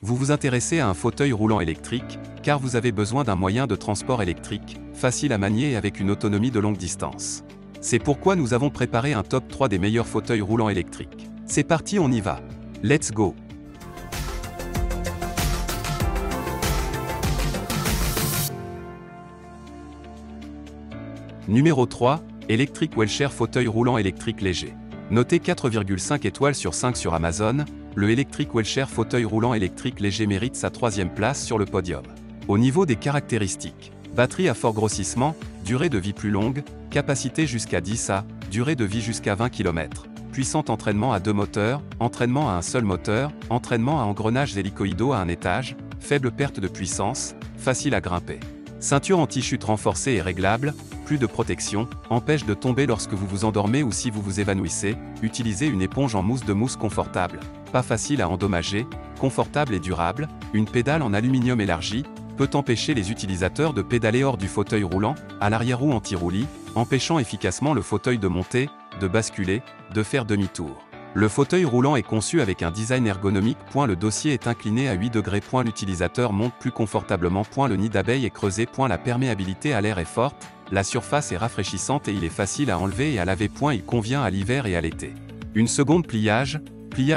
Vous vous intéressez à un fauteuil roulant électrique, car vous avez besoin d'un moyen de transport électrique, facile à manier et avec une autonomie de longue distance. C'est pourquoi nous avons préparé un top 3 des meilleurs fauteuils roulants électriques. C'est parti, on y va. Let's go! Numéro 3, Electric Wheelchair fauteuil roulant électrique léger. Noté 4,5 étoiles sur 5 sur Amazon, le Electric Wheelchair fauteuil roulant électrique léger mérite sa 3e place sur le podium. Au niveau des caractéristiques, batterie à fort grossissement, durée de vie plus longue, capacité jusqu'à 10 A, durée de vie jusqu'à 20 km, puissant entraînement à 2 moteurs, entraînement à un seul moteur, entraînement à engrenages hélicoïdaux à un étage, faible perte de puissance, facile à grimper. Ceinture anti-chute renforcée et réglable, plus de protection, empêche de tomber lorsque vous vous endormez ou si vous vous évanouissez, utilisez une éponge en mousse de mousse confortable, pas facile à endommager, confortable et durable, une pédale en aluminium élargie, peut empêcher les utilisateurs de pédaler hors du fauteuil roulant, à l'arrière-roue anti-roulis, empêchant efficacement le fauteuil de monter, de basculer, de faire demi-tour. Le fauteuil roulant est conçu avec un design ergonomique. Le dossier est incliné à 8 degrés. L'utilisateur monte plus confortablement. Le nid d'abeille est creusé. La perméabilité à l'air est forte, la surface est rafraîchissante et il est facile à enlever et à laver. Il convient à l'hiver et à l'été. Une seconde pliage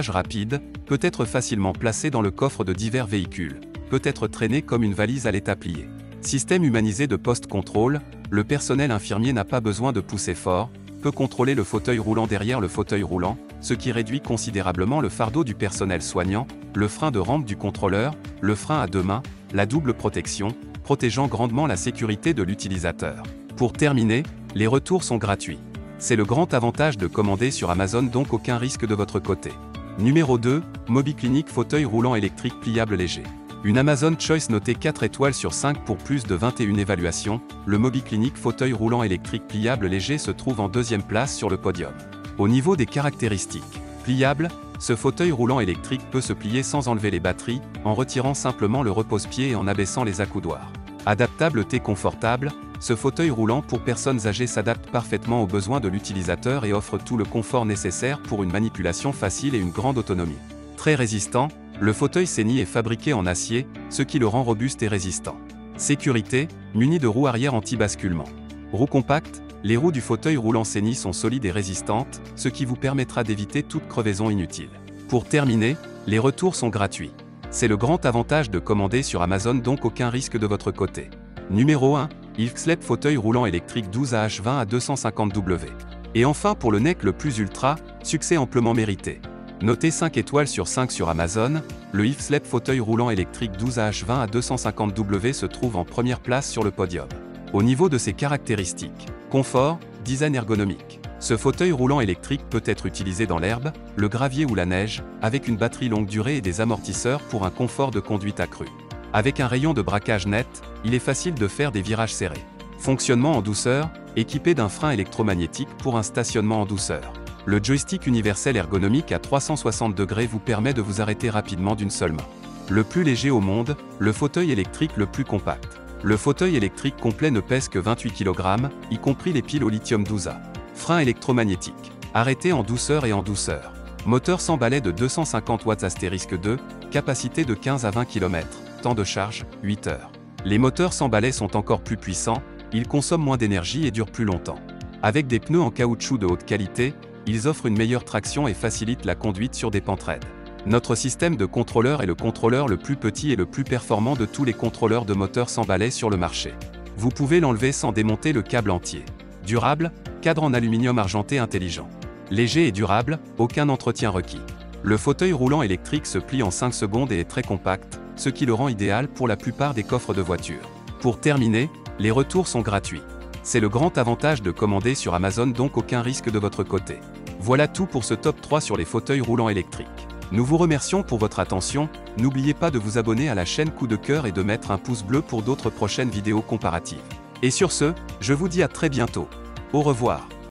rapide, peut être facilement placé dans le coffre de divers véhicules, peut être traîné comme une valise à l'état plié. Système humanisé de post-contrôle, le personnel infirmier n'a pas besoin de pousser fort, peut contrôler le fauteuil roulant derrière le fauteuil roulant, ce qui réduit considérablement le fardeau du personnel soignant, le frein de rampe du contrôleur, le frein à 2 mains, la double protection, protégeant grandement la sécurité de l'utilisateur. Pour terminer, les retours sont gratuits. C'est le grand avantage de commander sur Amazon, donc aucun risque de votre côté. Numéro 2, MobiClinic fauteuil roulant électrique pliable léger. Une Amazon Choice notée 4 étoiles sur 5 pour plus de 21 évaluations, le MobiClinic fauteuil roulant électrique pliable léger se trouve en 2e place sur le podium. Au niveau des caractéristiques, pliable, ce fauteuil roulant électrique peut se plier sans enlever les batteries, en retirant simplement le repose-pied et en abaissant les accoudoirs. Adaptable confortable, ce fauteuil roulant pour personnes âgées s'adapte parfaitement aux besoins de l'utilisateur et offre tout le confort nécessaire pour une manipulation facile et une grande autonomie. Très résistant, le fauteuil Seni est fabriqué en acier, ce qui le rend robuste et résistant. Sécurité, muni de roues arrière anti-basculement. Roues compactes, les roues du fauteuil roulant Seni sont solides et résistantes, ce qui vous permettra d'éviter toute crevaison inutile. Pour terminer, les retours sont gratuits. C'est le grand avantage de commander sur Amazon, donc aucun risque de votre côté. Numéro 1, Ilfslep fauteuil roulant électrique 12AH20 à 250W. Et enfin pour le NEC le plus ultra, succès amplement mérité. Noté 5 étoiles sur 5 sur Amazon, le Ilfslep fauteuil roulant électrique 12AH20 à 250W se trouve en première place sur le podium. Au niveau de ses caractéristiques, confort, design ergonomique. Ce fauteuil roulant électrique peut être utilisé dans l'herbe, le gravier ou la neige, avec une batterie longue durée et des amortisseurs pour un confort de conduite accru. Avec un rayon de braquage net, il est facile de faire des virages serrés. Fonctionnement en douceur, équipé d'un frein électromagnétique pour un stationnement en douceur. Le joystick universel ergonomique à 360 degrés vous permet de vous arrêter rapidement d'une seule main. Le plus léger au monde, le fauteuil électrique le plus compact. Le fauteuil électrique complet ne pèse que 28 kg, y compris les piles au lithium 12A. Frein électromagnétique. Arrêté en douceur et en douceur. Moteur sans balai de 250 watts *2, capacité de 15 à 20 km, temps de charge, 8 heures. Les moteurs sans balai sont encore plus puissants, ils consomment moins d'énergie et durent plus longtemps. Avec des pneus en caoutchouc de haute qualité, ils offrent une meilleure traction et facilitent la conduite sur des pentes raides. Notre système de contrôleur est le contrôleur le plus petit et le plus performant de tous les contrôleurs de moteurs sans balai sur le marché. Vous pouvez l'enlever sans démonter le câble entier. Durable, cadre en aluminium argenté intelligent. Léger et durable, aucun entretien requis. Le fauteuil roulant électrique se plie en 5 secondes et est très compact, ce qui le rend idéal pour la plupart des coffres de voitures. Pour terminer, les retours sont gratuits. C'est le grand avantage de commander sur Amazon, donc aucun risque de votre côté. Voilà tout pour ce top 3 sur les fauteuils roulants électriques. Nous vous remercions pour votre attention, n'oubliez pas de vous abonner à la chaîne Coup de cœur et de mettre un pouce bleu pour d'autres prochaines vidéos comparatives. Et sur ce, je vous dis à très bientôt. Au revoir.